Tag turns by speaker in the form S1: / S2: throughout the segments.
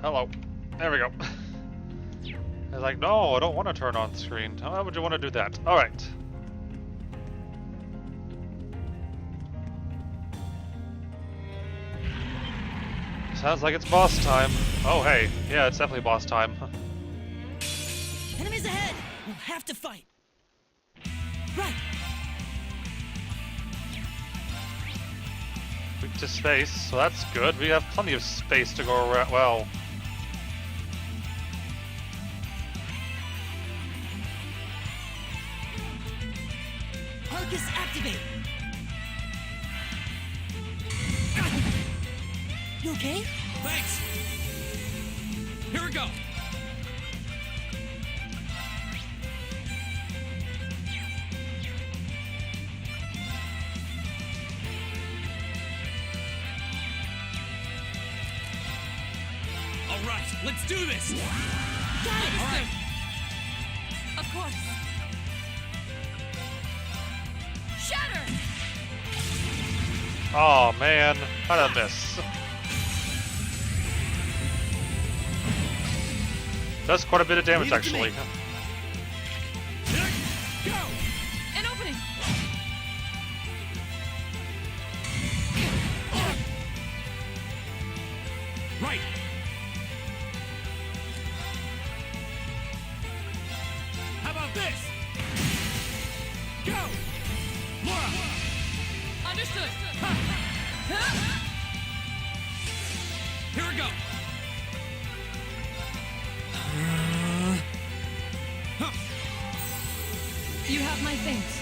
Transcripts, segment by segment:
S1: Hello. There we go. I was like, no, I don't want to turn on screen. How would you want to do that? Alright. Sounds like it's boss time. Oh, hey. Yeah, it's definitely boss time.
S2: Enemies ahead! We'll have to fight. Right.
S1: Weak to space, so that's good. We have plenty of space to go around. Well,
S2: Arcus activate. You okay?
S3: Thanks. Here we go. All right, let's do this.
S2: Got it!
S3: All right.
S4: Of course. Shatter!
S1: oh man, how'd I miss? Does quite a bit of damage,
S3: Leave it to me.
S1: actually.
S3: Go.
S4: An opening!
S3: Right. How about this? Go. Laura.
S4: Understood!
S3: Here we go.
S4: You have my thanks.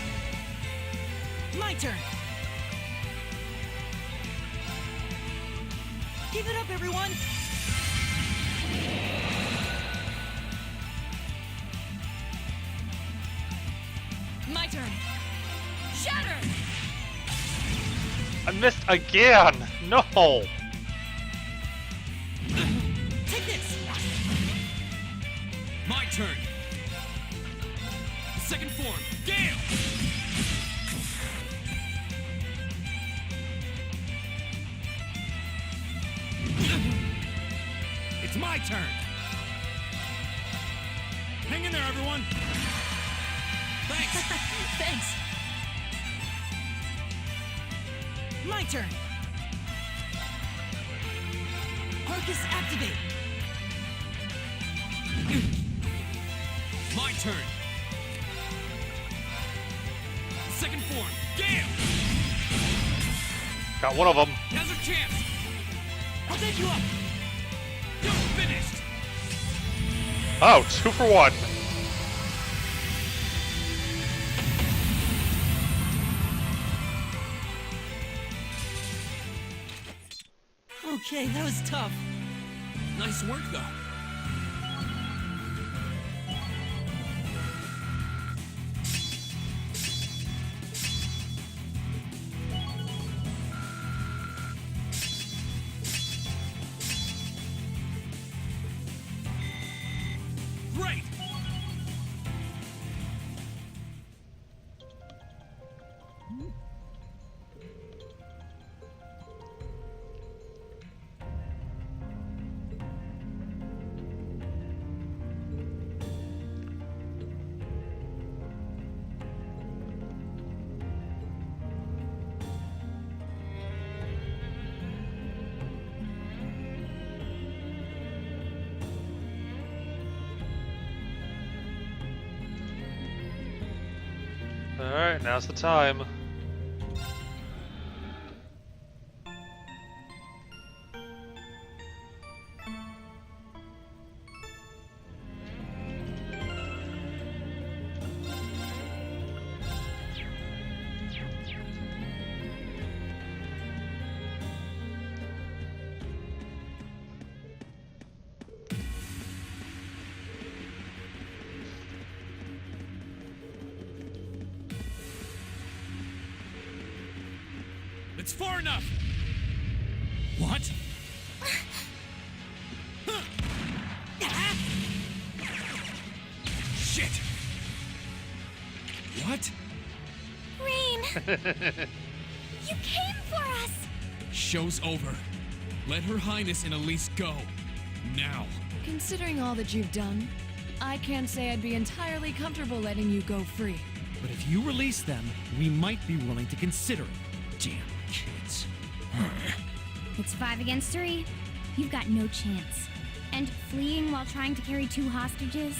S2: My turn. Give it up, everyone.
S4: My turn. Shatter!
S1: I missed again! No!
S2: Take this.
S3: My turn. Second form. Gale. It's my turn. Hang in there, everyone. Thanks.
S4: Thanks.
S2: My turn. Arcus activate.
S3: My turn. Second form. Gale.
S1: Got one of them.
S3: Now's our chance.
S2: I'll take you up.
S3: You're finished.
S1: Oh, 2 for 1.
S2: Okay, that was tough.
S3: Nice work, though. Great.
S1: Alright, now's the time.
S3: It's far enough. What? Shit. What?
S5: Rain! You came for us!
S3: Show's over. Let Her Highness and Elise go. Now.
S4: Considering all that you've done, I can't say I'd be entirely comfortable letting you go free.
S2: But if you release them, we might be willing to consider it. Damn kids.
S5: It's 5 against 3. You've got no chance. And fleeing while trying to carry 2 hostages?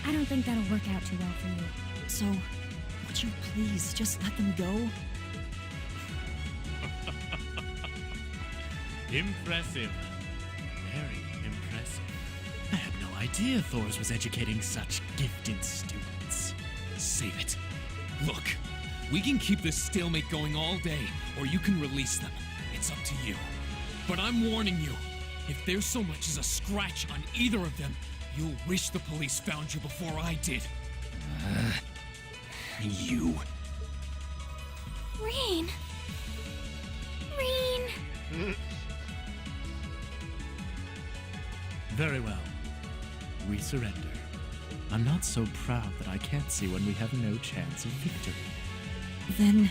S5: I don't think that'll work out too well for you.
S2: So, would you please just let them go?
S3: Impressive. Very impressive. I had no idea Thors was educating such gifted students.
S6: Save it. Look, we can keep this stalemate going all day, or you can release them. It's up to you. But I'm warning you, if there's so much as a scratch on either of them, you'll wish the police found you before I did. You.
S5: Rain! Rain!
S3: Very well. We surrender. I'm not so proud that I can't see when we have no chance of victory.
S2: Then...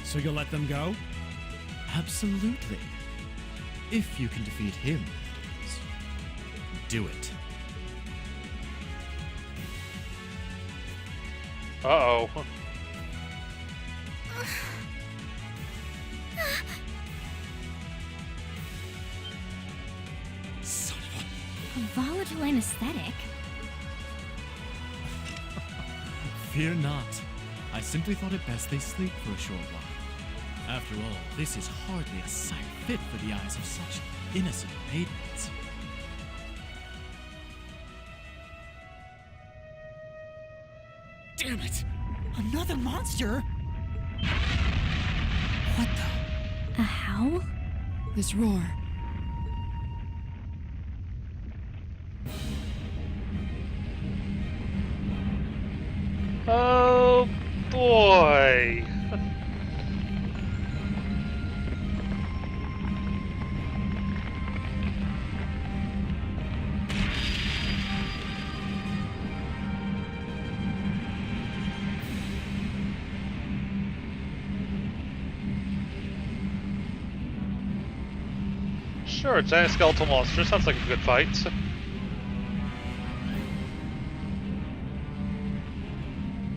S2: So you'll let them go?
S3: Absolutely. If you can defeat him, do it.
S1: Uh-oh.
S6: Son of
S5: A volatile anesthetic?
S3: Fear not. I simply thought it best they sleep for a short while. After all, this is hardly a sight fit for the eyes of such innocent maidens.
S6: Damn it!
S2: Another monster? What the?
S5: A howl?
S4: This roar.
S1: Oh boy. Sure, giant skeletal monster. Sounds like a good fight.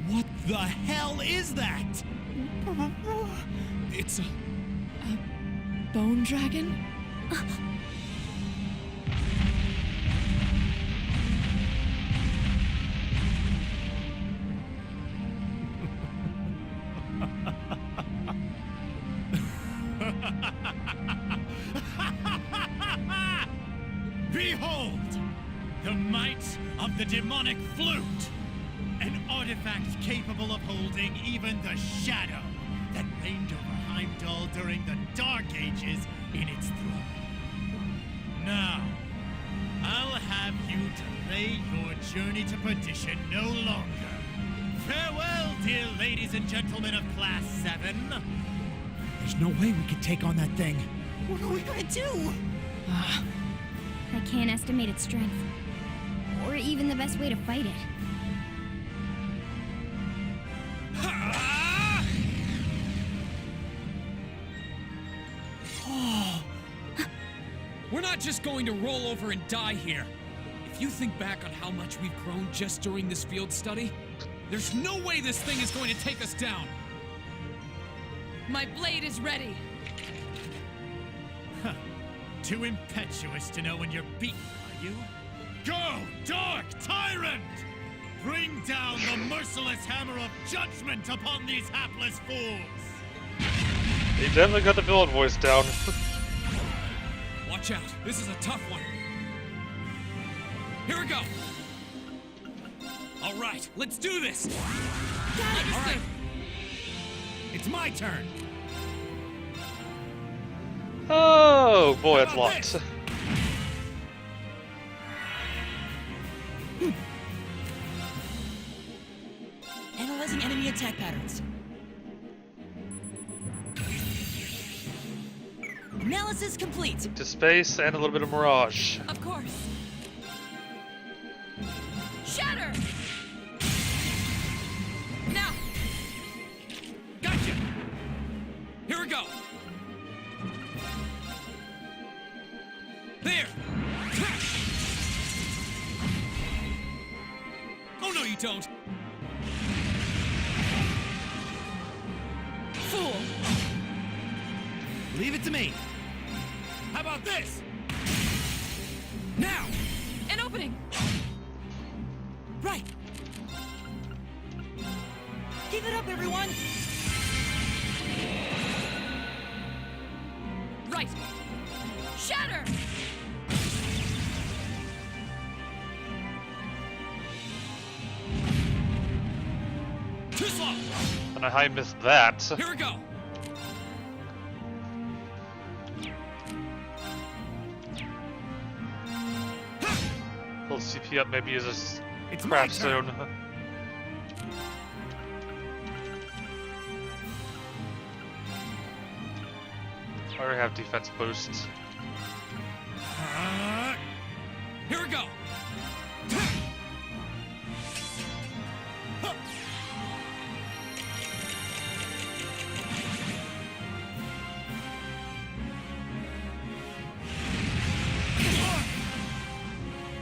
S3: What the hell is that?
S6: It's a...
S4: Bone dragon?
S3: Behold! The might of the demonic flute! An artifact capable of holding even the shadow that reigned over Heimdall during the Dark Ages in its throne. Now, I'll have you delay your journey to perdition no longer. Farewell, dear ladies and gentlemen of Class 7.
S2: There's no way we could take on that thing. What are we gonna do?
S5: I can't estimate its strength. Or even the best way to fight it.
S6: We're not just going to roll over and die here. If you think back on how much we've grown just during this field study, there's no way this thing is going to take us down.
S4: My blade is ready.
S3: Too impetuous to know when you're beaten, are you? Go, Dark Tyrant! Bring down the merciless hammer of judgment upon these hapless fools!
S1: He definitely got the villain voice down.
S6: Watch out, this is a tough one. Here we go. All right, let's do this.
S2: All right. It's my turn.
S1: Oh boy, that's
S2: How about
S1: lots.
S2: this? Analyzing enemy attack patterns. Analysis complete.
S1: To space and a little bit of mirage.
S4: Of course. Shatter! Now!
S6: Gotcha. Here we go. There. don't.
S2: Fool! Leave it to me. How about this? Now!
S4: An opening!
S2: Right! Give it up, everyone!
S4: Right! Shatter!
S6: Too slow!
S1: And I missed that.
S6: Here we go!
S1: Pull CP up, maybe use this
S2: It's my
S1: craft
S2: turn.
S1: zone. I already have defense boosts.
S6: Here we go!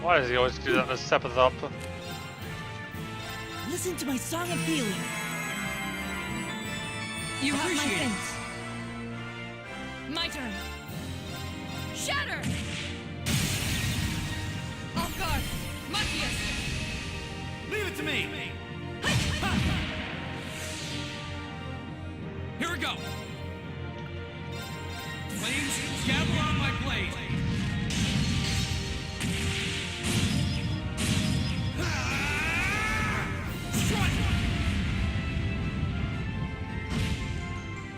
S1: Why does he always do that in the seventh up?
S2: Listen to my song of healing.
S4: You have my
S2: Appreciate it.
S4: things. My turn. Shatter! Off guard! Machias!
S2: Leave it to me!
S6: Here we go! Flames, gather on my blade!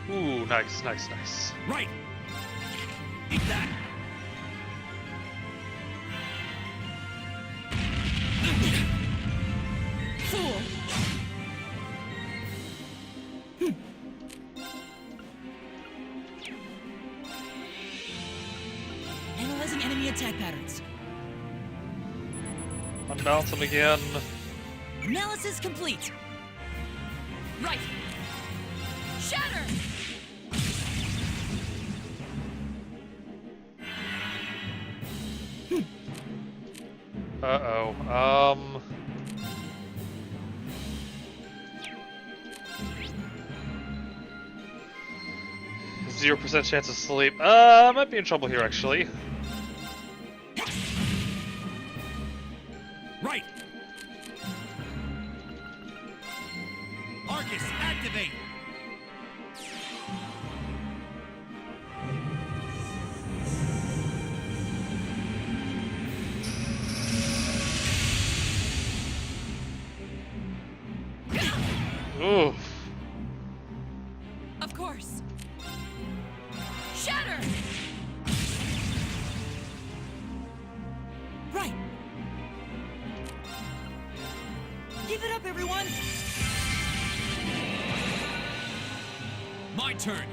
S1: Ooh, nice, nice, nice.
S2: Right! Eat that!
S4: Fool!
S2: Analyzing enemy attack patterns.
S1: Unbalance him again.
S2: Analysis complete.
S4: Right! Shatter!
S1: Uh-oh. 0% chance of sleep. I might be in trouble here, actually.
S2: Right! Arcus, activate!
S1: Ooh.
S4: Of course! Shatter!
S2: Right! Give it up, everyone!
S6: My turn!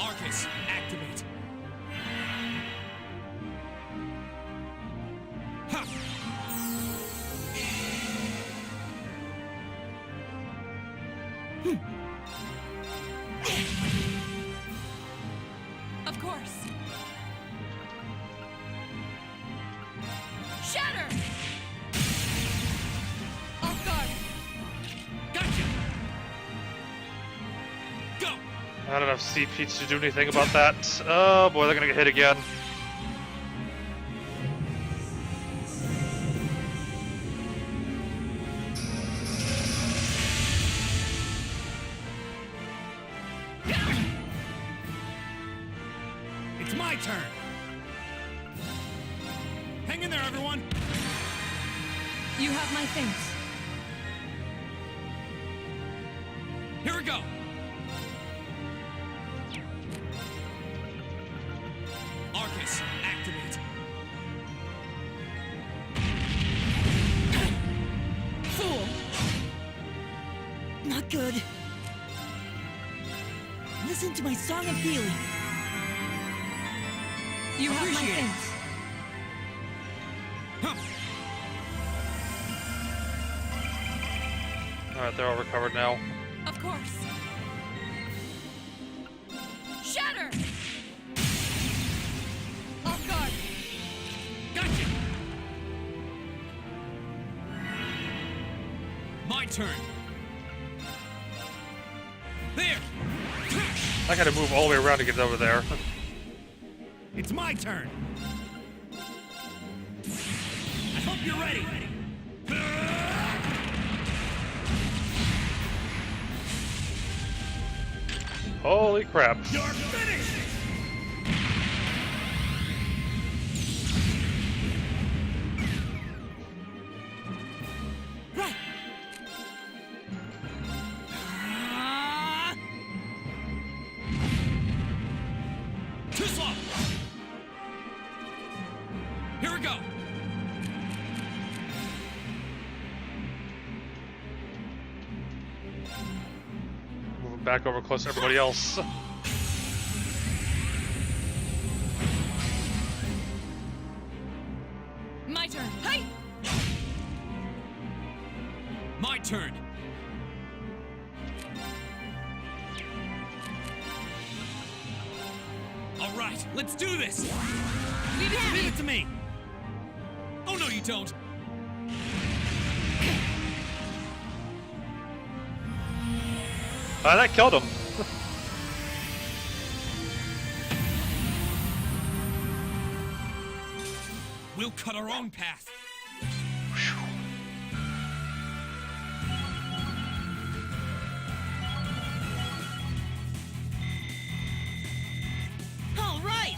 S6: Arcus, activate! Ha!
S4: Of course! Shatter! Off guard!
S6: Gotcha! Go!
S1: I don't have CP to do anything about that. Oh boy, they're gonna get hit again.
S2: It's my turn! Hang in there, everyone!
S4: You have my things.
S6: Here we go! Arcus, activate!
S4: Fool!
S2: Not good. Listen to my song of healing.
S4: You have my
S2: Appreciate it.
S4: things.
S6: Huh.
S1: Alright, they're all recovered now.
S4: Of course! Shatter! Off guard!
S6: Gotcha! turn. There!
S1: I gotta move all the way around to get over there.
S2: It's my turn. I hope you're ready.
S1: Holy crap.
S2: You're finished. Right.
S6: Too slow! Here we go!
S1: Moving back over close to everybody else.
S4: My turn. Hey!
S6: My turn! All right, let's do this!
S2: Leave it to me.
S6: Oh, no, you don't!
S1: That killed him.
S6: We'll cut our own path.
S4: All right!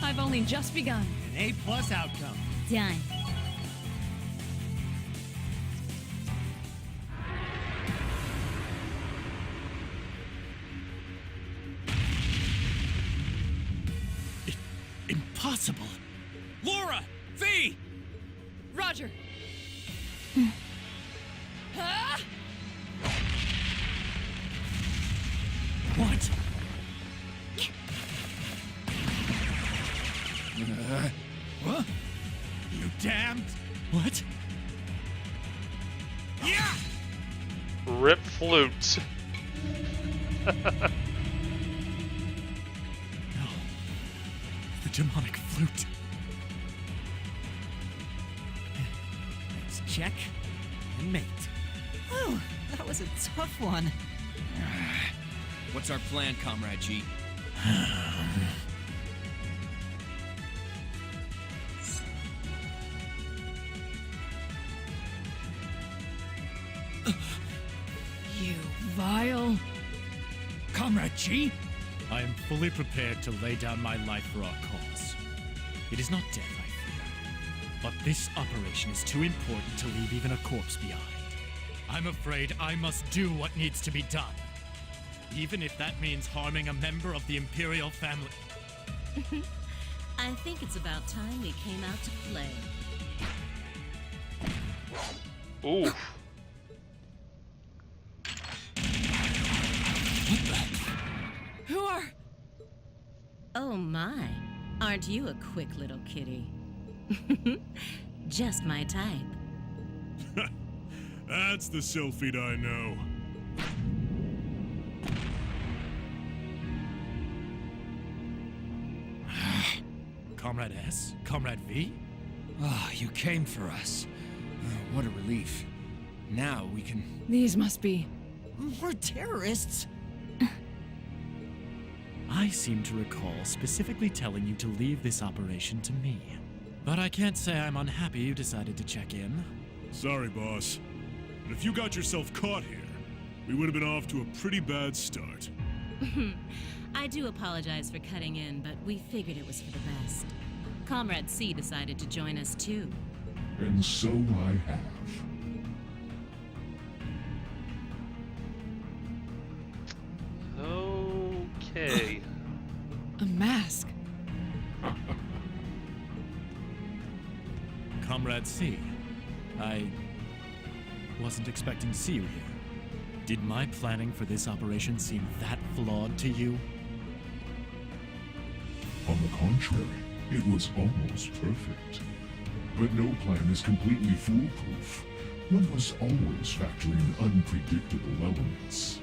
S4: I've only just begun.
S2: An A+ outcome.
S5: Done.
S2: Impossible.
S6: Laura! V!
S4: Roger. Ah!
S2: What? What? You damned. What? Yeah!
S1: Rip flute.
S2: No. The demonic flute. Let's check and mate.
S7: Oh, that was a tough one.
S6: What's our plan, Comrade G?
S4: You vile.
S2: Comrade G? I am fully prepared to lay down my life for our cause. It is not death I fear, but this operation is too important to leave even a corpse behind. I'm afraid I must do what needs to be done, even if that means harming a member of the Imperial family.
S7: I think it's about time we came out to play.
S1: Ooh.
S4: Who are...
S7: Oh my, aren't you a quick little kitty? Just my type.
S8: That's the Sylphid I know.
S2: Comrade S? Comrade V?
S9: Ah, you came for us. What a relief. Now we can...
S4: These must be...
S7: We're terrorists.
S2: I seem to recall specifically telling you to leave this operation to me. But I can't say I'm unhappy you decided to check in.
S8: Sorry, boss. But if you got yourself caught here, we would have been off to a pretty bad start.
S7: I do apologize for cutting in, but we figured it was for the best. Comrade C decided to join us too.
S10: And so I have.
S1: Okay.
S4: a mask.
S2: Comrade C, I wasn't expecting to see you here. Did my planning for this operation seem that flawed to you?
S10: On the contrary, it was almost perfect. But no plan is completely foolproof. One must always factor in unpredictable elements.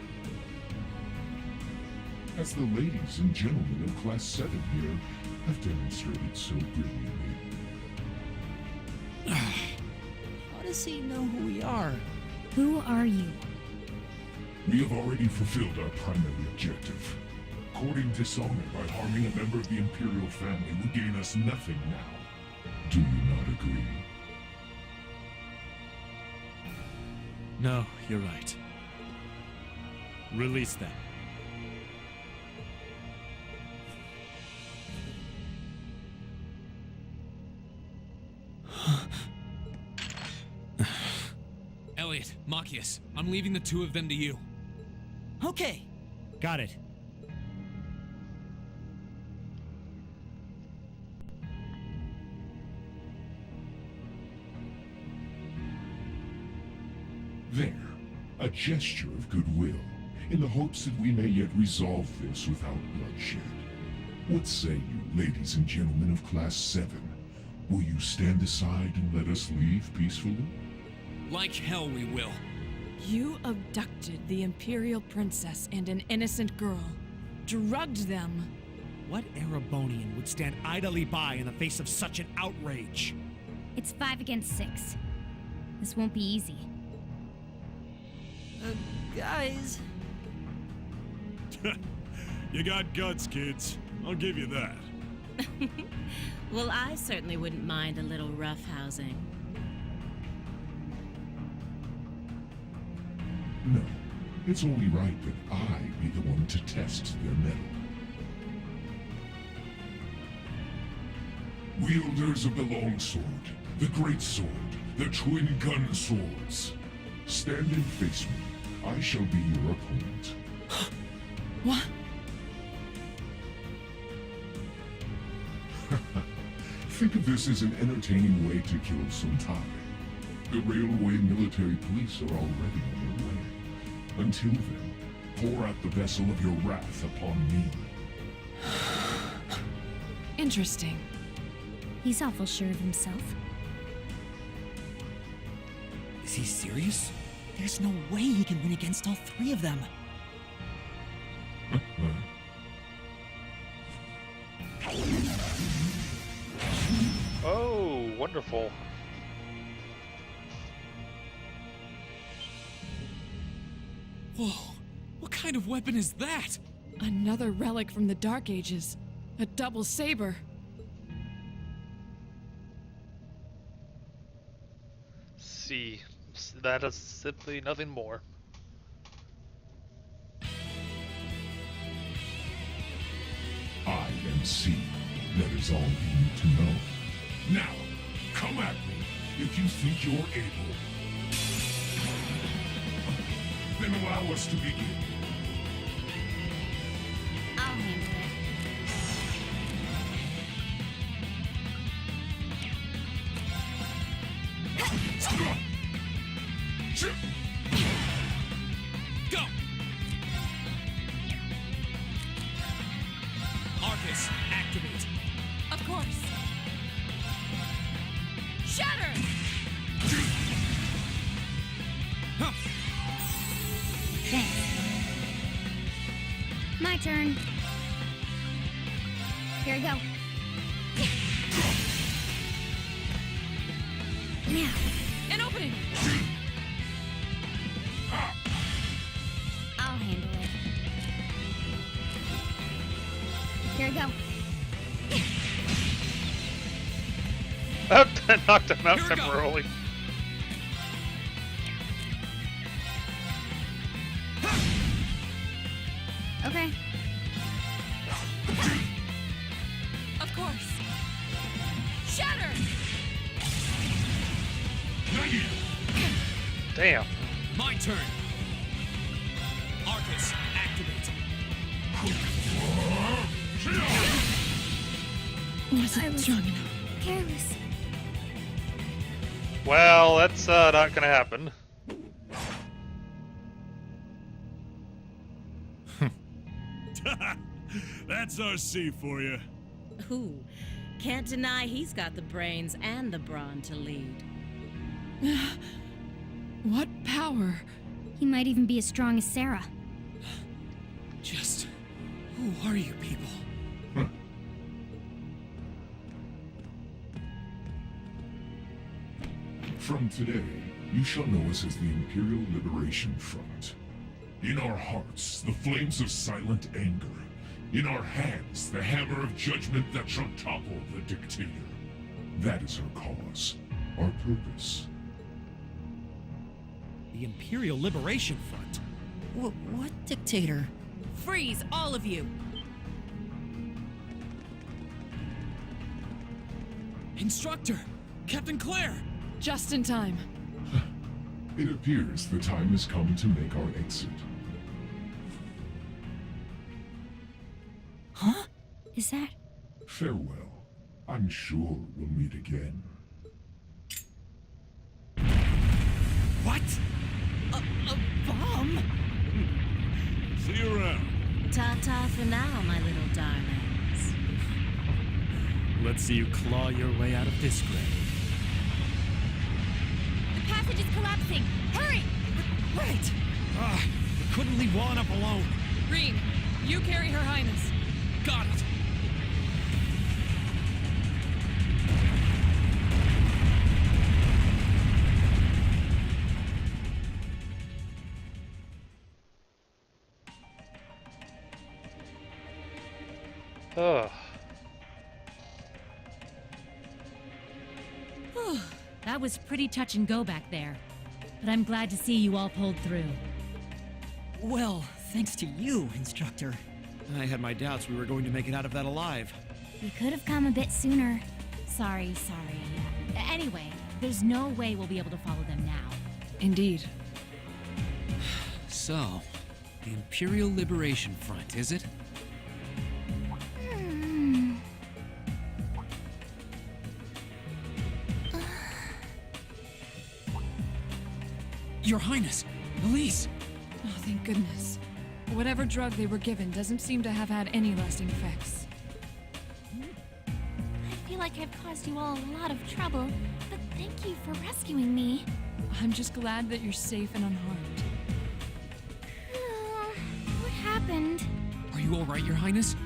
S10: As the ladies and gentlemen of Class 7 here have demonstrated so brilliantly.
S7: How does he know who we are?
S5: Who are you?
S10: We have already fulfilled our primary objective. Courting dishonor by harming a member of the Imperial family will gain us nothing now. Do you not agree?
S2: No, you're right. Release them.
S6: Elliot, Machias, I'm leaving the two of them to you.
S3: Okay.
S2: Got it.
S10: There, a gesture of goodwill, in the hopes that we may yet resolve this without bloodshed. What say you, ladies and gentlemen of Class 7? Will you stand aside and let us leave peacefully?
S6: Like hell we will.
S4: You abducted the Imperial Princess and an innocent girl. Drugged them.
S3: What Erebonian would stand idly by in the face of such an outrage?
S5: It's 5 against 6. This won't be easy.
S3: Guys.
S8: You got guts, kids. I'll give you that.
S7: Well, I certainly wouldn't mind a little roughhousing.
S10: No, it's only right that I be the one to test their mettle. Wielders of the longsword, the great sword, the twin gun swords. Stand and face me. I shall be your opponent.
S4: What?
S10: Think of this as an entertaining way to kill some time. The railway military police are already on their way. Until then, pour out the vessel of your wrath upon me.
S4: Interesting.
S5: He's awful sure of himself.
S3: Is he serious? There's no way he can win against all 3 of them.
S1: Oh, wonderful.
S6: Whoa, what kind of weapon is that?
S4: Another relic from the Dark Ages. A double saber.
S1: See, that is simply nothing more.
S10: I am C. That is all you need to know. Now, come at me if you think you're able. Then allow us to begin.
S5: I'll handle it.
S6: Go! Arcus, activate.
S4: Of course. Shatter!
S6: Huh.
S5: Thanks. My turn. Here we go. Now.
S4: An opening!
S5: I'll handle it. Here we go.
S1: That knocked him out
S6: Here we go.
S1: temporarily.
S5: Okay.
S4: Of course. Shatter!
S1: Damn.
S6: My turn. Arcus, activate.
S4: Wasn't strong enough.
S5: Careless.
S1: Well, that's not gonna happen.
S8: That's our C for you.
S7: Ooh, can't deny he's got the brains and the brawn to lead.
S4: What power?
S5: He might even be as strong as Sarah.
S6: Just, who are you people?
S10: From today, you shall know us as the Imperial Liberation Front. In our hearts, the flames of silent anger. In our hands, the hammer of judgment that shall topple the dictator. That is our cause, our purpose.
S2: The Imperial Liberation Front?
S11: What dictator?
S4: Freeze, all of you!
S6: Instructor! Captain Claire!
S4: Just in time.
S10: It appears the time has come to make our exit.
S5: Huh? Is that...
S10: Farewell. I'm sure we'll meet again.
S2: What? A bomb?
S8: See you around.
S7: Ta-ta for now, my little darlings.
S2: Let's see you claw your way out of this grave.
S5: The passage is collapsing! Hurry!
S2: Right! We couldn't leave Juan up alone.
S4: Green, you carry Her Highness.
S6: Got it!
S1: Ugh.
S7: That was pretty touch and go back there. But I'm glad to see you all pulled through.
S11: Well, thanks to you, Instructor.
S2: I had my doubts we were going to make it out of that alive.
S5: We could have come a bit sooner. Sorry.
S7: Anyway, there's no way we'll be able to follow them now.
S4: Indeed.
S6: So, the Imperial Liberation Front, is it? Your Highness! Elise!
S4: Oh, thank goodness. Whatever drug they were given doesn't seem to have had any lasting effects.
S5: I feel like I've caused you all a lot of trouble, but thank you for rescuing me.
S4: I'm just glad that you're safe and unharmed.
S5: What happened?
S6: Are you alright, Your Highness?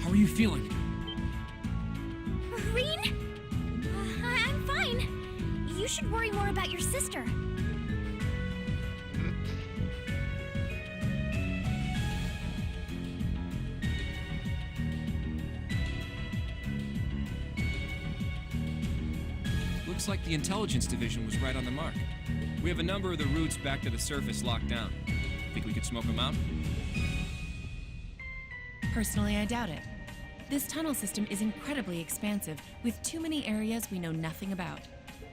S6: How are you feeling?
S5: Reen? I'm fine. You should worry more about your sister.
S12: Looks like the intelligence division was right on the mark. We have a number of the routes back to the surface locked down. Think we could smoke them out?
S13: Personally, I doubt it. This tunnel system is incredibly expansive, with too many areas we know nothing about.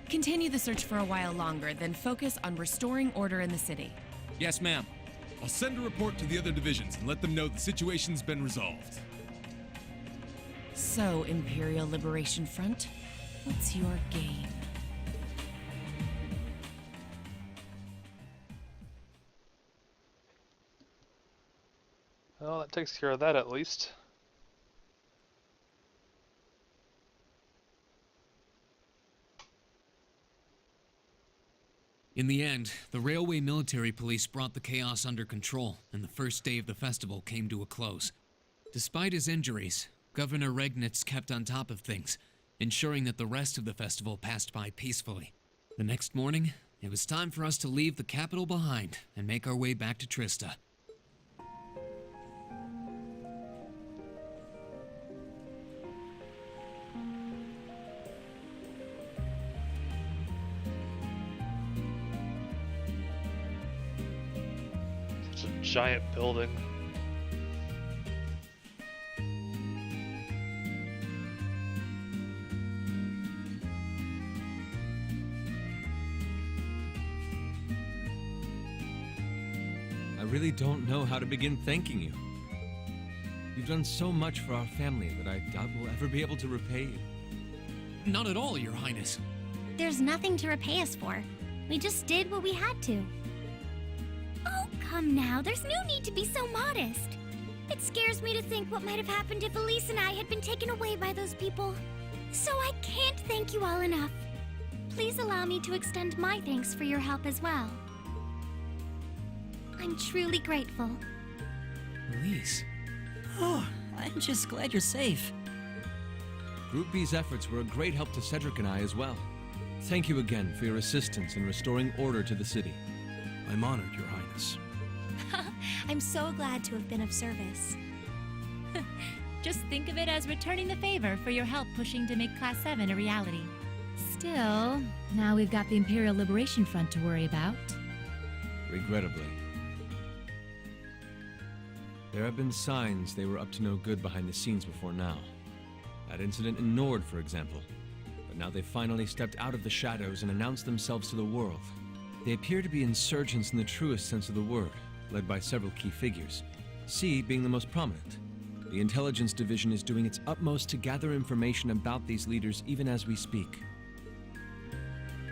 S13: Continue the search for a while longer, then focus on restoring order in the city.
S12: Yes, ma'am.
S8: I'll send a report to the other divisions and let them know the situation's been resolved.
S13: So, Imperial Liberation Front, what's your game?
S1: Well, that takes care of that at least.
S6: In the end, the Railway Military Police brought the chaos under control, and the first day of the festival came to a close. Despite his injuries, Governor Regnitz kept on top of things, ensuring that the rest of the festival passed by peacefully. The next morning, it was time for us to leave the capital behind and make our way back to Trista.
S1: It's a giant building.
S12: I really don't know how to begin thanking you. You've done so much for our family that I doubt we'll ever be able to repay you.
S6: Not at all, Your Highness.
S5: There's nothing to repay us for. We just did what we had to. Oh, come now. There's no need to be so modest. It scares me to think what might have happened if Elise and I had been taken away by those people. So I can't thank you all enough. Please allow me to extend my thanks for your help as well. I'm truly grateful.
S6: Elise.
S11: Oh, I'm just glad you're safe.
S12: Group B's efforts were a great help to Cedric and I as well. Thank you again for your assistance in restoring order to the city.
S9: I'm honored, Your Highness.
S5: I'm so glad to have been of service.
S7: Just think of it as returning the favor for your help pushing to make Class 7 a reality. Still, now we've got the Imperial Liberation Front to worry about.
S12: Regrettably. There have been signs they were up to no good behind the scenes before now. That incident in Nord, for example. But now they've finally stepped out of the shadows and announced themselves to the world. They appear to be insurgents in the truest sense of the word, led by several key figures, C being the most prominent. The intelligence division is doing its utmost to gather information about these leaders even as we speak.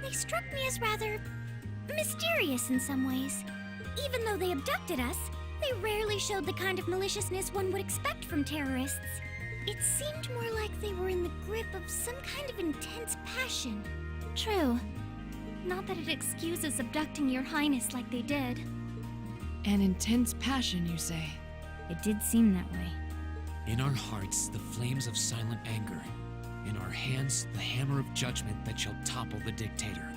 S5: They struck me as rather mysterious in some ways. Even though they abducted us, they rarely showed the kind of maliciousness one would expect from terrorists. It seemed more like they were in the grip of some kind of intense passion. True. Not that it excuses abducting Your Highness like they did.
S4: An intense passion, you say?
S5: It did seem that way.
S6: In our hearts, the flames of silent anger. In our hands, the hammer of judgment that shall topple the dictator.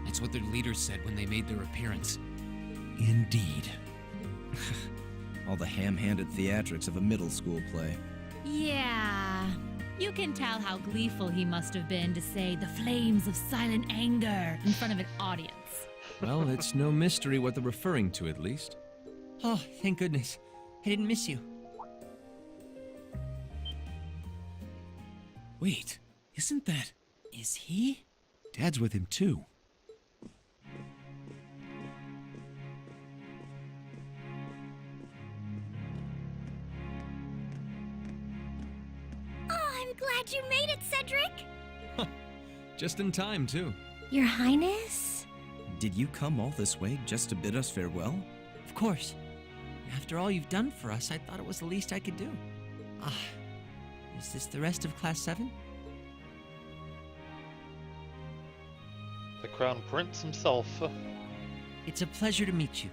S6: That's what their leaders said when they made their appearance.
S9: Indeed. All the ham-handed theatrics of a middle school play.
S7: Yeah. You can tell how gleeful he must have been to say the flames of silent anger in front of an audience.
S12: Well, it's no mystery what they're referring to, at least.
S11: Oh, thank goodness. I didn't miss you.
S6: Wait, isn't that...
S11: Is he?
S9: Dad's with him, too.
S5: Oh, I'm glad you made it, Cedric!
S12: Just in time, too.
S5: Your Highness?
S9: Did you come all this way just to bid us farewell?
S11: Of course. After all you've done for us, I thought it was the least I could do. Is this the rest of Class 7?
S1: The Crown Prince himself.
S11: It's a pleasure to meet you.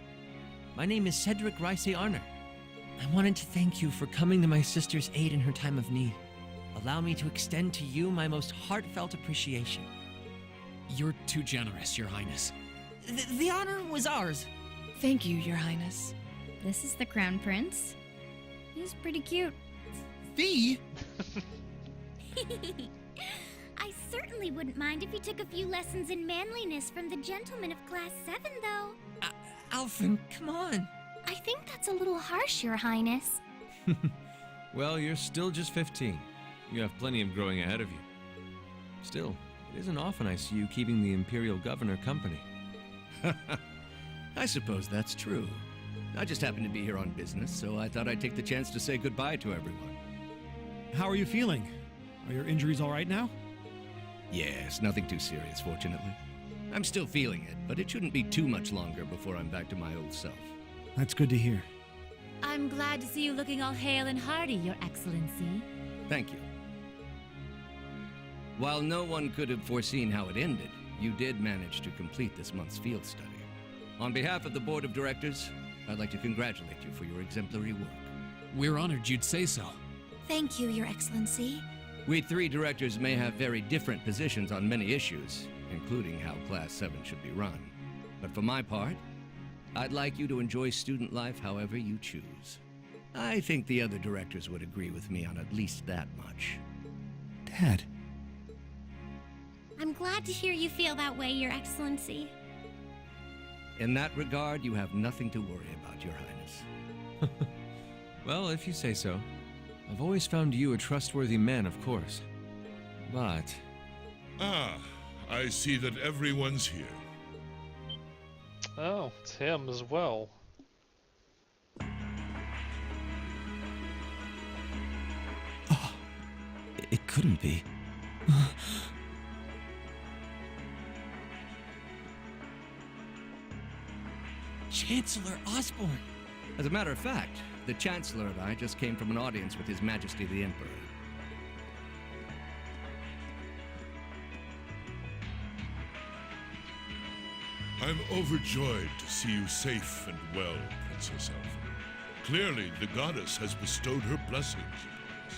S11: My name is Cedric Rice Arner. I wanted to thank you for coming to my sister's aid in her time of need. Allow me to extend to you my most heartfelt appreciation.
S6: You're too generous, Your Highness.
S11: The honor was ours.
S4: Thank you, Your Highness.
S5: This is the Crown Prince. He's pretty cute.
S3: Fee?
S5: I certainly wouldn't mind if you took a few lessons in manliness from the gentlemen of Class 7, though.
S11: Alphen, come on.
S5: I think that's a little harsh, Your Highness.
S12: Well, you're still just 15. You have plenty of growing ahead of you. Still, it isn't often I see you keeping the Imperial Governor company.
S14: I suppose that's true. I just happened to be here on business, so I thought I'd take the chance to say goodbye to everyone.
S15: How are you feeling? Are your injuries all right now?
S14: Yes, nothing too serious, fortunately. I'm still feeling it, but it shouldn't be too much longer before I'm back to my old self.
S15: That's good to hear.
S7: I'm glad to see you looking all hale and hearty, Your Excellency.
S14: Thank you. While no one could have foreseen how it ended, you did manage to complete this month's field study. On behalf of the Board of Directors, I'd like to congratulate you for your exemplary work.
S6: We're honored you'd say so.
S5: Thank you, Your Excellency.
S14: We three directors may have very different positions on many issues, including how Class 7 should be run. But for my part, I'd like you to enjoy student life however you choose. I think the other directors would agree with me on at least that much.
S15: Dad.
S5: I'm glad to hear you feel that way, Your Excellency.
S14: In that regard, you have nothing to worry about, Your Highness.
S12: Well, if you say so. I've always found you a trustworthy man, of course. But...
S10: Ah, I see that everyone's here.
S1: Oh, it's him as well.
S9: It couldn't be.
S11: Chancellor Osborne.
S14: As a matter of fact, the Chancellor and I just came from an audience with His Majesty the Emperor.
S10: I'm overjoyed to see you safe and well, Princess Alphen. Clearly, the goddess has bestowed her blessings upon us.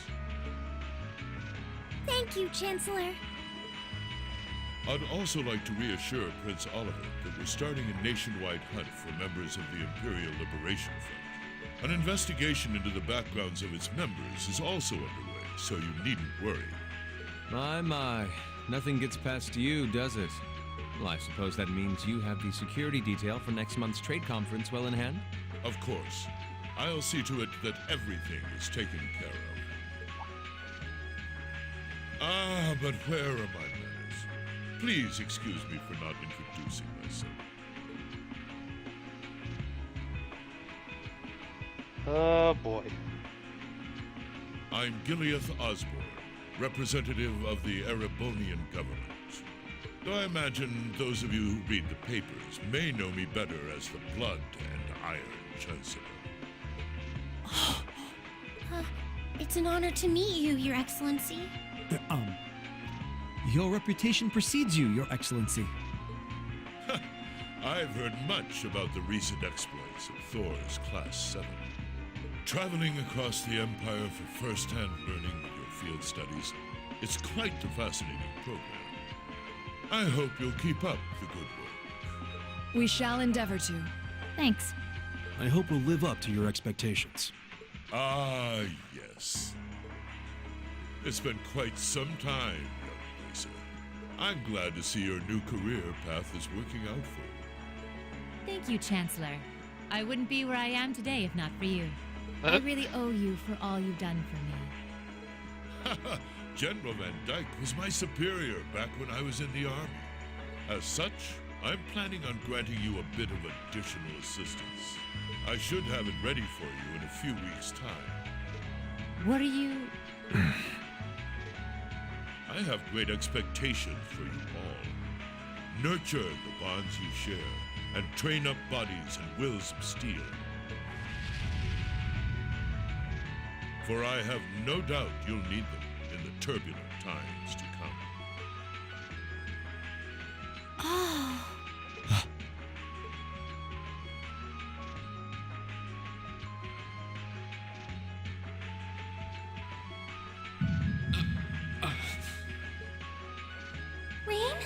S5: Thank you, Chancellor.
S10: I'd also like to reassure Prince Oliver that we're starting a nationwide hunt for members of the Imperial Liberation Front. An investigation into the backgrounds of its members is also underway, so you needn't worry.
S12: My. Nothing gets past you, does it? Well, I suppose that means you have the security detail for next month's trade conference well in hand?
S10: Of course. I'll see to it that everything is taken care of. Ah, but where are my manners? Please excuse me for not introducing myself.
S1: Oh boy.
S10: I'm Gileath Osborne, representative of the Erebonian government. Though I imagine those of you who read the papers may know me better as the Blood and Iron Chancellor.
S5: It's an honor to meet you, Your Excellency.
S15: Your reputation precedes you, Your Excellency.
S10: I've heard much about the recent exploits of Thor's Class 7. Traveling across the Empire for first-hand learning with your field studies, it's quite a fascinating program. I hope you'll keep up the good work.
S4: We shall endeavor to.
S5: Thanks.
S15: I hope we'll live up to your expectations.
S10: Ah, yes. It's been quite some time, young Racer. I'm glad to see your new career path is working out for you.
S7: Thank you, Chancellor. I wouldn't be where I am today if not for you. I really owe you for all you've done for me.
S10: General Van Dyke was my superior back when I was in the Army. As such, I'm planning on granting you a bit of additional assistance. I should have it ready for you in a few weeks' time.
S7: What are you...
S10: I have great expectations for you all. Nurture the bonds you share, and train up bodies and wills of steel. For I have no doubt you'll need them in the turbulent times to come.
S5: Oh. Rain?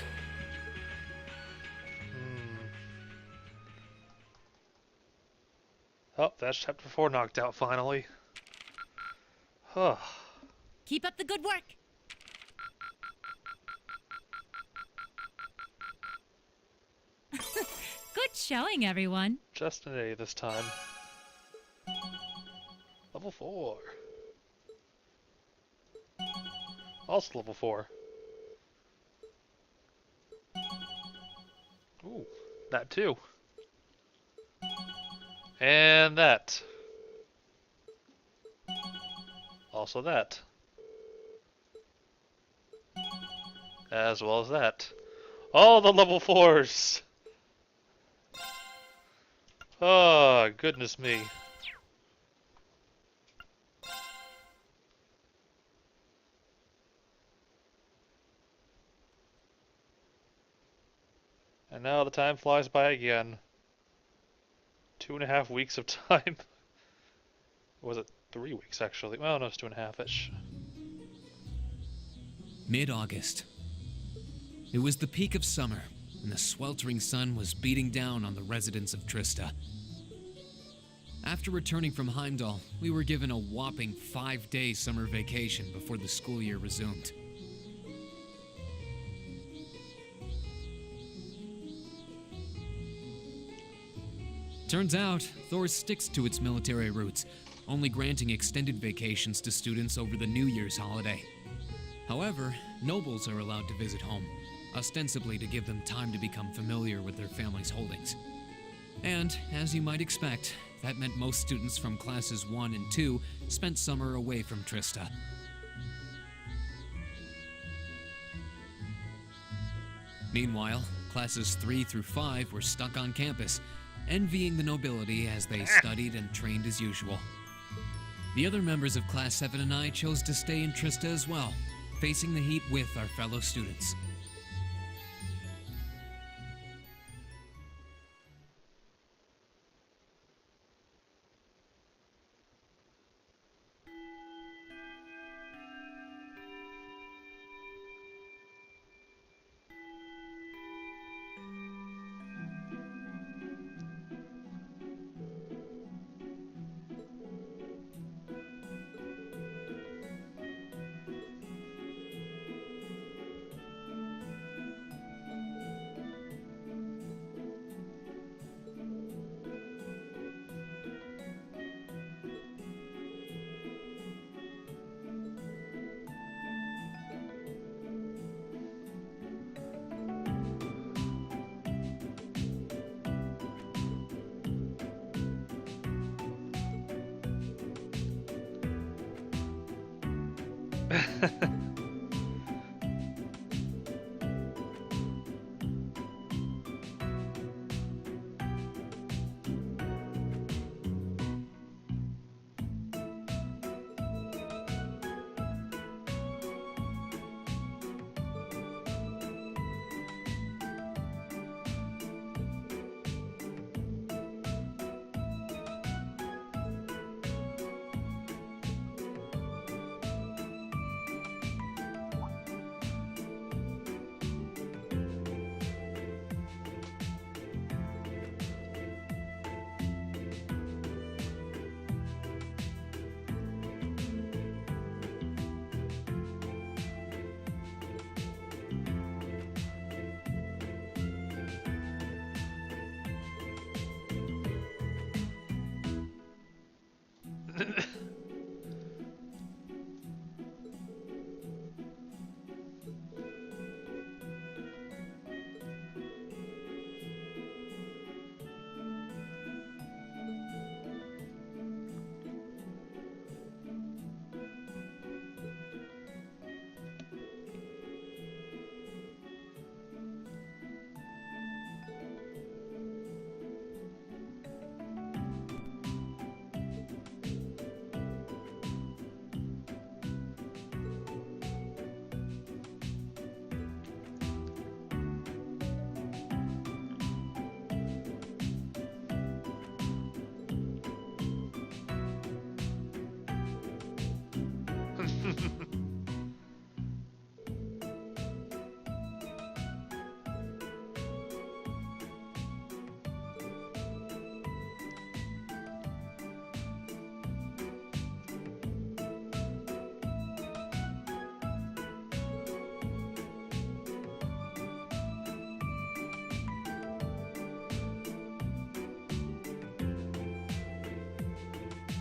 S1: Oh, that's chapter 4 knocked out finally. Huh.
S7: Keep up the good work! Good showing, everyone.
S1: Just an A this time. Level 4. Also level 4. Ooh, that too. And that. Also that. As well as that. All the level 4s! Oh, goodness me. And now the time flies by again. 2.5 weeks of time. Was it 3 weeks actually? Well, no, it's 2.5-ish.
S6: Mid-August. It was the peak of summer, and the sweltering sun was beating down on the residents of Trista. After returning from Heimdall, we were given a whopping 5-day summer vacation before the school year resumed. Turns out, Thor sticks to its military roots, only granting extended vacations to students over the New Year's holiday. However, nobles are allowed to visit home, ostensibly to give them time to become familiar with their family's holdings. And, as you might expect, that meant most students from classes 1 and 2 spent summer away from Trista. Meanwhile, classes 3 through 5 were stuck on campus, envying the nobility as they studied and trained as usual. The other members of Class 7 and I chose to stay in Trista as well, facing the heat with our fellow students.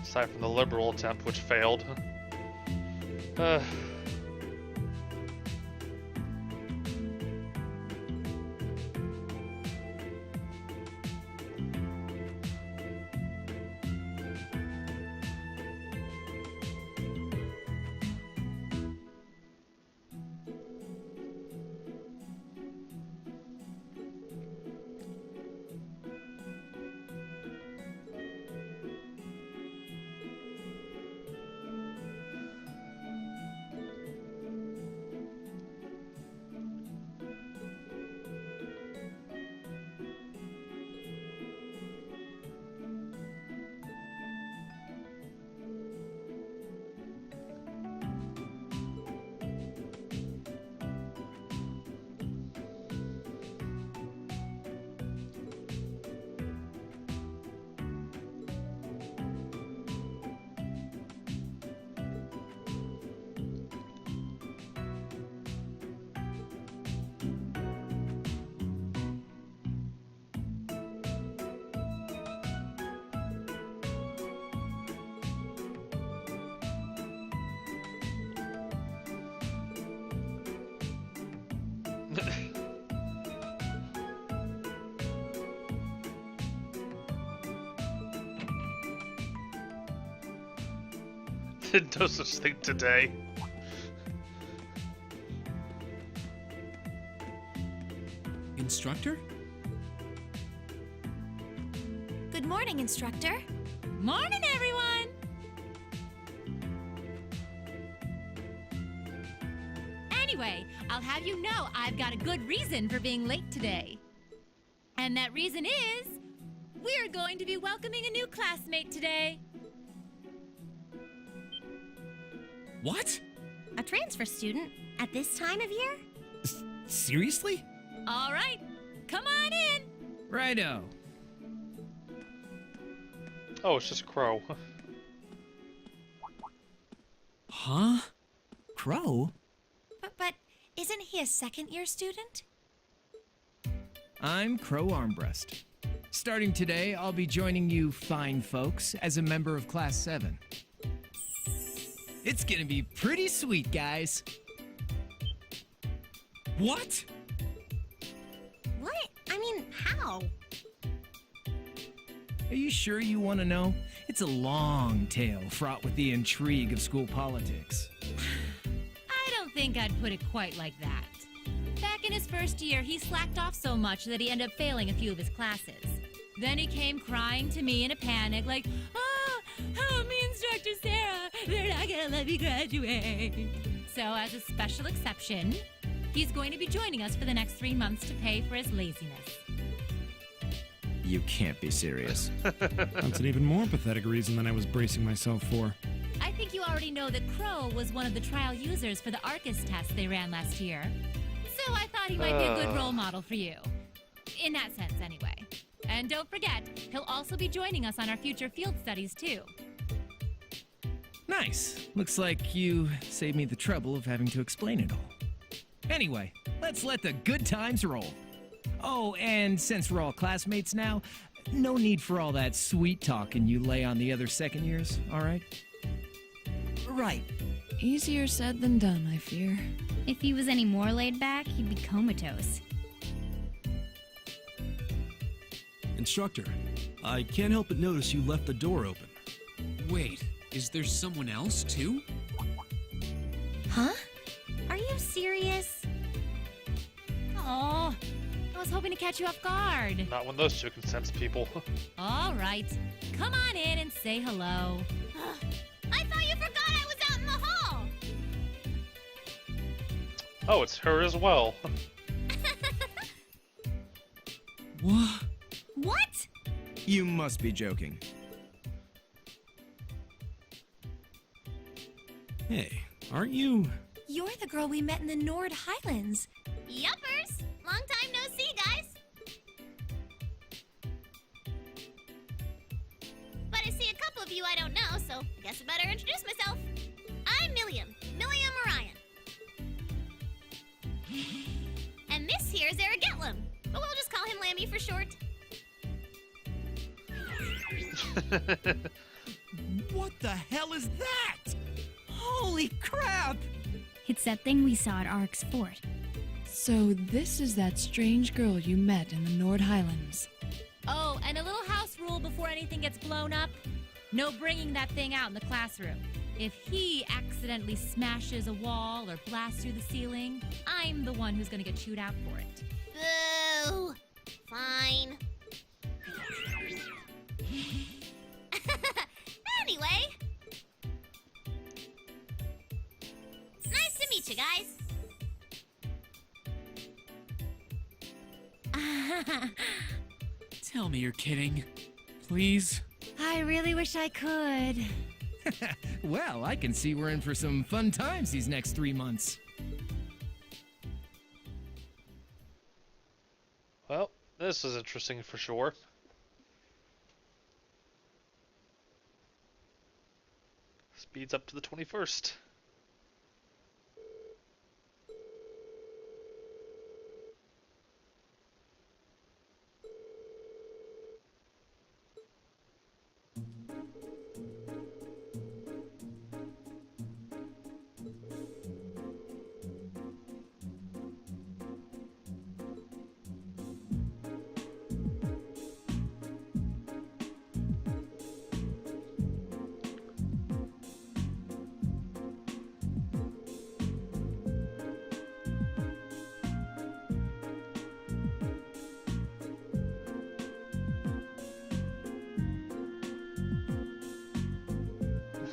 S1: Aside from the liberal attempt, which failed. Didn't do such thing today.
S6: Instructor?
S5: Good morning, Instructor.
S7: Morning, everyone! Anyway, I'll have you know I've got a good reason for being late today. And that reason is, we're going to be welcoming a new classmate today.
S6: What?
S5: A transfer student at this time of year?
S9: Seriously?
S7: All right, come on in.
S9: Righto.
S1: Oh, it's just Crow.
S9: Huh? Crow?
S5: But isn't he a second-year student?
S9: I'm Crow Armbrust. Starting today, I'll be joining you fine folks as a member of Class 7. It's gonna be pretty sweet, guys.
S6: What?
S5: What? I mean, how?
S9: Are you sure you want to know? It's a long tale fraught with the intrigue of school politics.
S7: think I'd put it quite like that. Back in his first year, he slacked off so much that he ended up failing a few of his classes. Then he came crying to me in a panic like, "Oh, help me, Instructor Sarah, they're not gonna let me graduate." So as a special exception, he's going to be joining us for the next 3 months to pay for his laziness.
S9: You can't be serious.
S15: That's an even more pathetic reason than I was bracing myself for.
S7: I think you already know that Crow was one of the trial users for the Arcus test they ran last year. So I thought he might be a good role model for you. In that sense, anyway. And don't forget, he'll also be joining us on our future field studies, too.
S9: Nice. Looks like you saved me the trouble of having to explain it all. Anyway, let's let the good times roll. Oh, and since we're all classmates now, no need for all that sweet talking you lay on the other second years, all right?
S11: Right.
S4: Easier said than done, I fear.
S5: If he was any more laid back, he'd be comatose.
S8: Instructor, I can't help but notice you left the door open.
S6: Wait, is there someone else, too?
S5: Huh? Are you serious?
S7: Oh, I was hoping to catch you off guard.
S1: Not when those two can sense people.
S7: All right, come on in and say hello.
S5: I thought you forgot I was out in the hall!
S1: Oh, it's her as well.
S9: What?
S5: What?
S9: You must be joking.
S15: Hey, aren't you...
S13: You're the girl we met in the Nord Highlands.
S5: Yuppers! Long time no see, guys! But I see a couple of you I don't know, so I guess I better introduce myself. I'm Milliam Orion. And this here's Eric Getlum, but we'll just call him Lammy for short.
S3: What the hell is that?
S9: Holy crap!
S5: It's that thing we saw at Ark's fort.
S4: So this is that strange girl you met in the Nord Highlands.
S7: Oh, and a little house rule before anything gets blown up. No bringing that thing out in the classroom. If he accidentally smashes a wall or blasts through the ceiling, I'm the one who's gonna get chewed out for it.
S5: Boo! Fine. Anyway. Nice to meet you guys.
S6: Tell me you're kidding. Please?
S7: I really wish I could.
S9: Well, I can see we're in for some fun times these next 3 months.
S1: Well, this is interesting for sure. Speeds up to the 21st.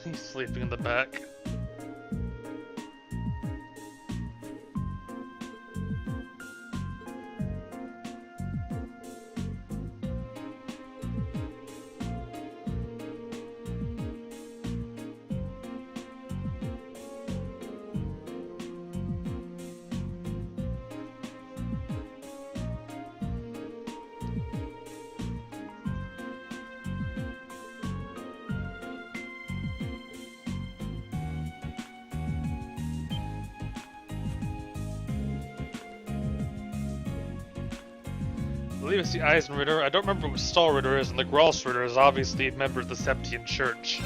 S1: He's sleeping in the back. I believe it's the Eisenritter. I don't remember what Stahlritter is, and the Gralsritter is obviously a member of the Septian Church.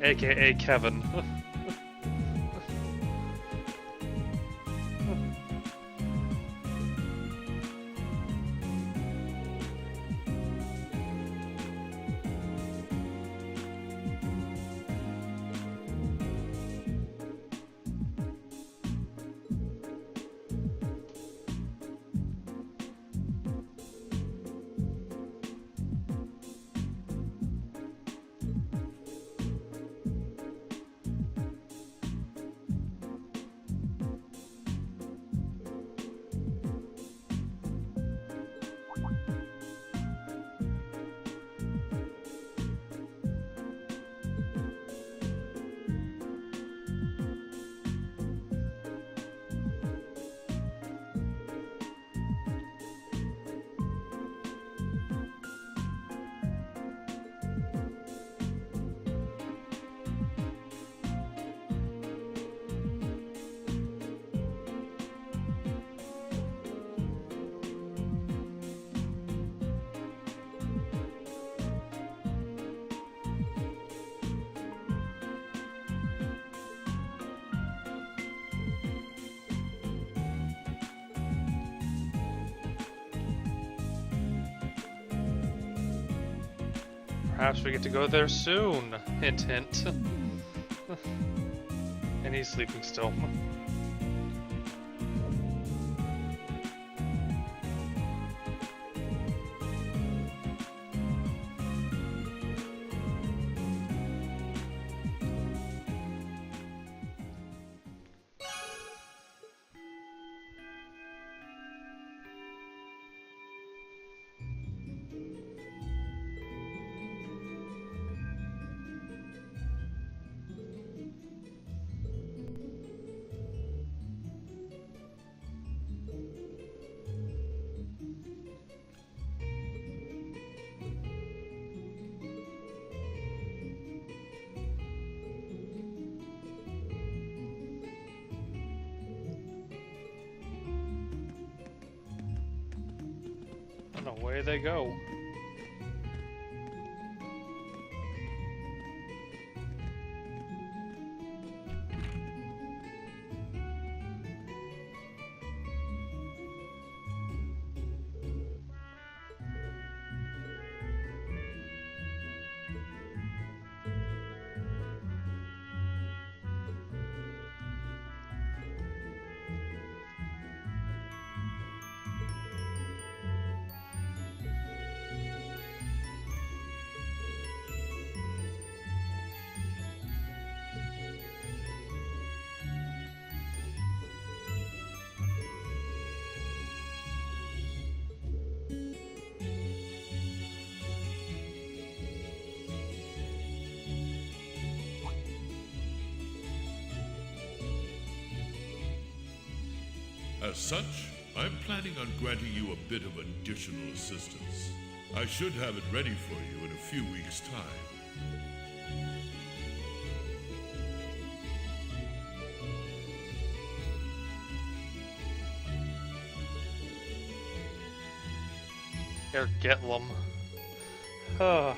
S1: AKA Kevin. Perhaps we get to go there soon. Hint, hint. And he's sleeping still. And away they go.
S10: As such, I'm planning on granting you a bit of additional assistance. I should have it ready for you in a few weeks' time.
S1: Herr Getlum. Oh.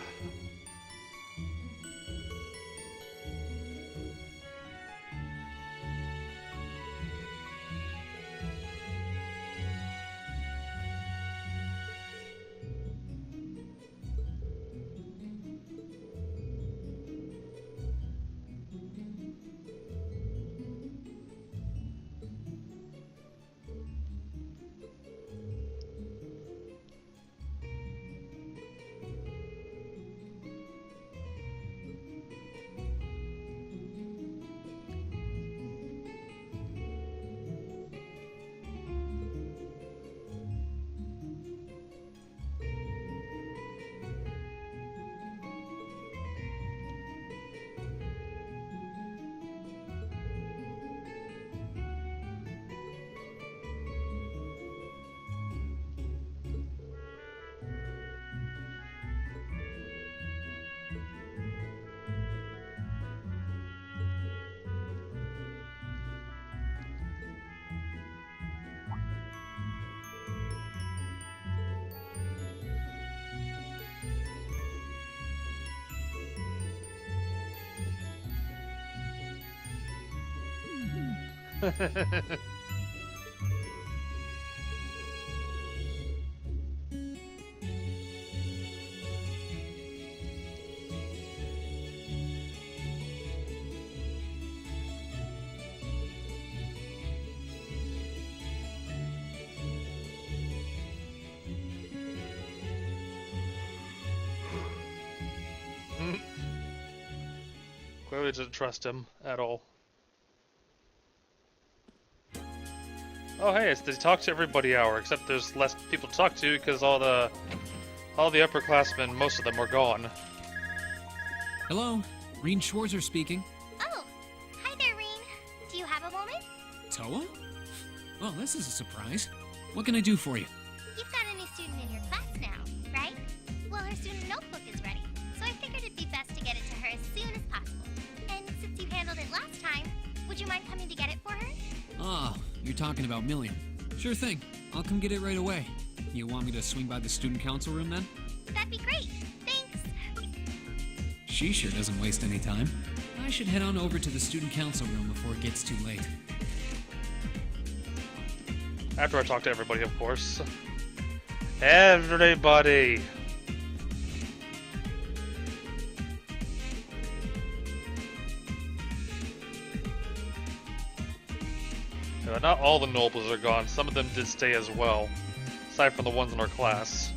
S1: Clearly didn't trust him at all. Oh hey, it's the talk to everybody hour, except there's less people to talk to because all the upperclassmen, most of them are gone.
S6: Hello, Reen Schwarzer speaking.
S5: Oh, hi there, Reen. Do you have a moment?
S6: Toa? Well, this is a surprise. What can I do for you?
S5: You've got a new student in your class now, right? Well, her student notebook is ready, so I figured it'd be best to get it to her as soon as possible. And since you handled it last time, would you mind coming to get it for her?
S6: Oh, you're talking about Million. Sure thing. I'll come get it right away. You want me to swing by the student council room then?
S5: That'd be great. Thanks.
S6: She sure doesn't waste any time. I should head on over to the student council room before it gets too late.
S1: After I talk to everybody, of course. Everybody! Not all the nobles are gone. Some of them did stay as well, aside from the ones in our class.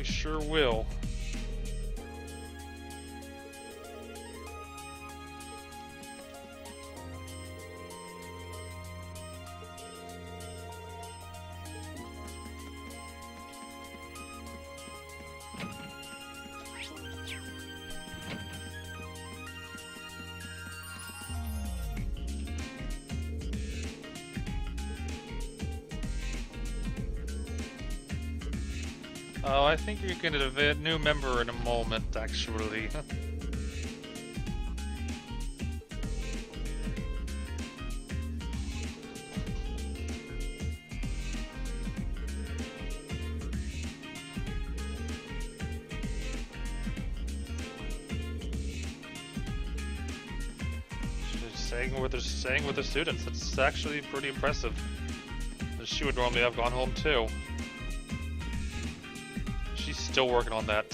S1: Sure will. Oh, I think you're gonna have a new member in a moment, actually. She's staying with the students. It's actually pretty impressive. She would normally have gone home too. Still working on that.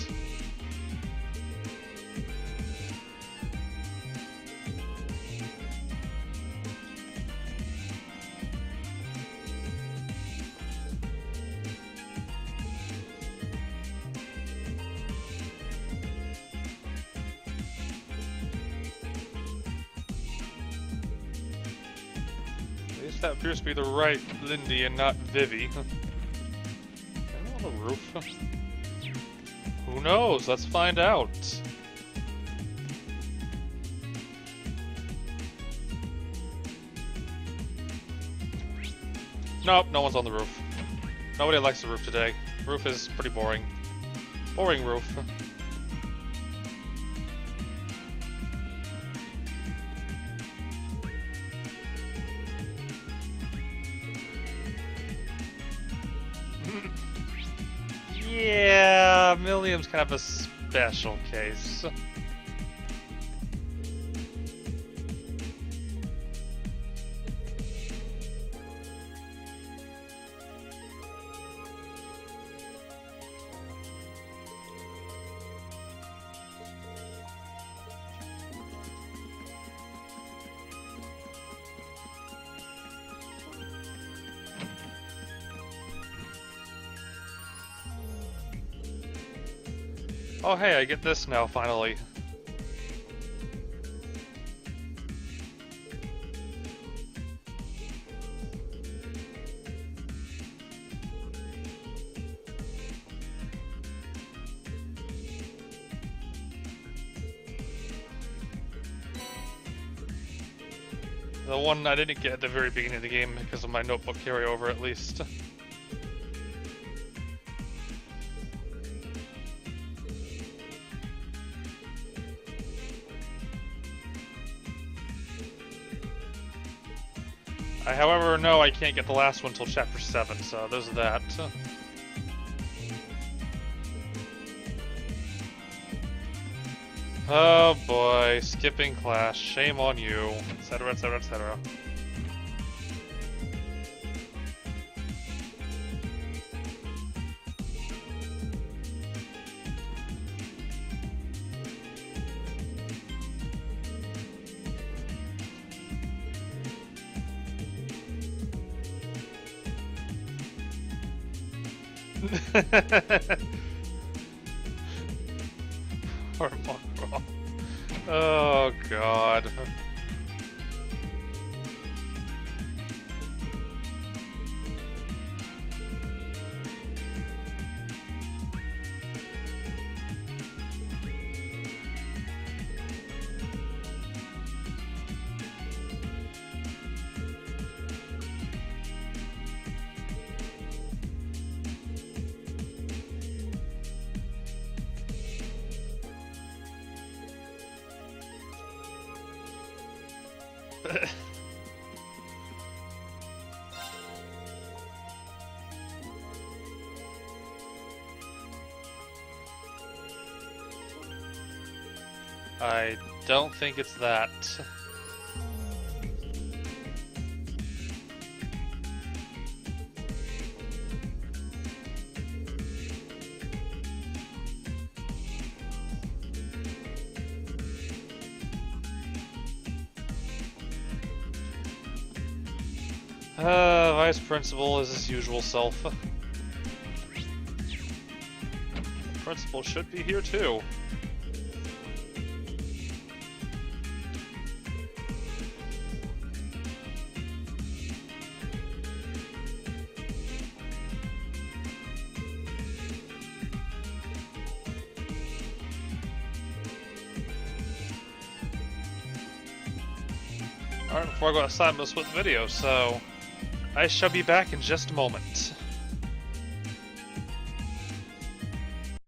S1: At least that appears to be the right Lindy and not Vivi. Am I on the roof? Who knows? Let's find out. Nope, no one's on the roof. Nobody likes the roof today. Roof is pretty boring. Boring roof. Yeah, Millium's kind of a special case. Oh hey, I get this now, finally. The one I didn't get at the very beginning of the game because of my notebook carryover, at least. I, however, know I can't get the last one till chapter 7, so there's that. Oh boy, skipping class, shame on you, etc, etc, etc. Poor Monroe. Oh god. I don't think it's that. Vice Principal is his usual self. Principal should be here too. Alright, before I go outside, I'm gonna split the video, so I shall be back in just a moment.